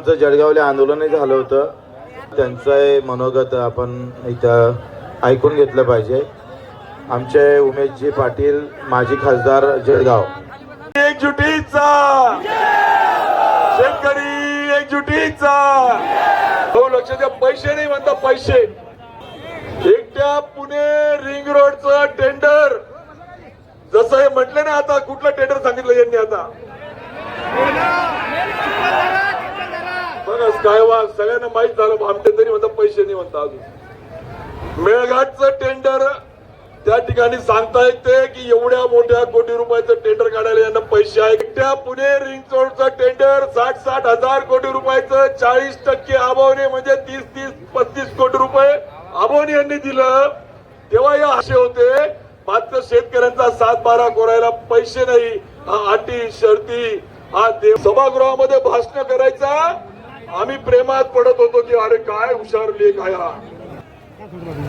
आमचं जळगावला आंदोलनही झालं होतं, त्यांचं मनोगत आपण इथं ऐकून घेतलं पाहिजे. आमचे उमेशजी पाटील माजी खासदार जळगाव. एकजुटीचा शेतकरी एकजुटीचा हो. लक्ष द्या, पैसे नाही म्हणता, पैसे. एकट्या पुणे रिंग रोडचं टेंडर जसं हे म्हटलं ना, आता कुठलं टेंडर सांगितलं यांनी आता बघा. स्कायवॉक सगळ्यांना माहित झालं, आमटे तरी म्हणता पैसे नाही म्हणता. अजून मेळघाटचं टेंडर त्या ठिकाणी सांगता येते की एवढ्या मोठ्या कोटी रुपयाचं टेंडर काढायला यांना पैसे आहे. एकट्या पुणे रिंग रोडचं टेंडर 60-60 हजार कोटी रुपयाचं 40% अभावने म्हणजे 30-35 कोटी रुपये अभावने यांनी दिलं. तेव्हा या आशे होते. मात्र शेतकऱ्यांचा 7-12 कोरायला पैसे नाही. हा अटी शर्ती हा देव. सभागृहामध्ये भाषण करायचा, आम्ही प्रेमात पडत होतो की अरे काय हुशारले काय हा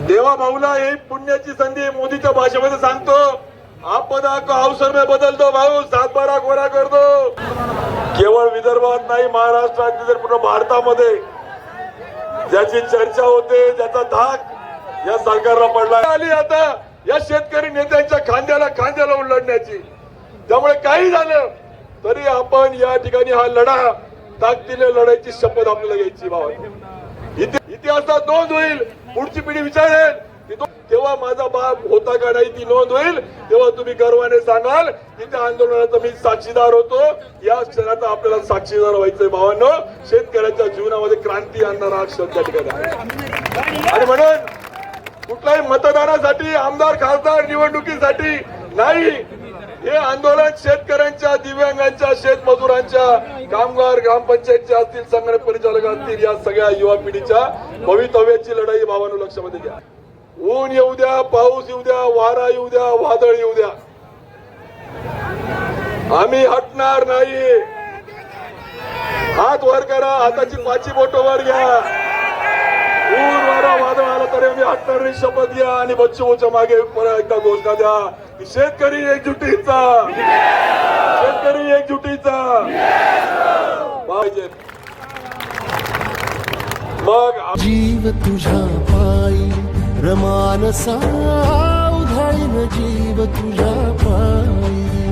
देवा भाऊला. ही पुण्याची संधी. मोदीच्या भाषेमध्ये सांगतो, आपदा को अवसर में बदल दो भाऊ, 7-12 कोरा कर दो. केवळ विदर्भात नाही, महाराष्ट्रात पूर्ण भारतामध्ये ज्याची चर्चा होते, ज्याचा धाक या सरकारला पडला आली आता या शेतकरी नेत्यांच्या खांद्याला उलटण्याची. त्यामुळे काही झालं तरी आपण या ठिकाणी हा लढा ताकदीने लढायची शपथ आपल्याला घ्यायची. भावा, इतिहासात नोंद होईल. पुढची पिढी विचारेल की तेव्हा माझा बाप होता का नाही, ती नोंद होईल. तेव्हा तुम्ही गर्वाने सांगाल की त्या आंदोलनाचा मी साक्षीदार होतो. या क्षणाचा आपल्याला साक्षीदार व्हायचंय भावांनो. शेतकऱ्याच्या जीवनामध्ये क्रांती आणणारा हा क्षण त्या ठिकाणी आहे. आणि म्हणून कुठल्याही मतदानासाठी, आमदार खासदार निवडणुकीसाठी नाही, हे आंदोलन शेतकऱ्यांच्या, दिव्यांगांच्या, शेतमजुरांच्या, कामगार, ग्रामपंचायतच्या असतील, संगणक परिचालक असतील, या सगळ्या युवा पिढीच्या भवितव्याची लढाई भावांनो लक्षामध्ये घ्या. ऊन येऊ द्या, पाऊस येऊ द्या, वारा येऊ द्या, वादळ येऊ द्या, आम्ही हटणार नाही. हात वर करा, हाताची 5 बोट वर घ्या. ऊन वारा वादळ आला तरी आम्ही हटणार नाही, शपथ घ्या. आणि बच्चूच्या मागे परत एकदा घोषणा द्या की शेतकरी एकजुटीचा, शेतकरी एकजुटीचा पाहिजे. मग जीव तुझ्या पायी रमानसा उधाळीन जीव तुझ्या पायी.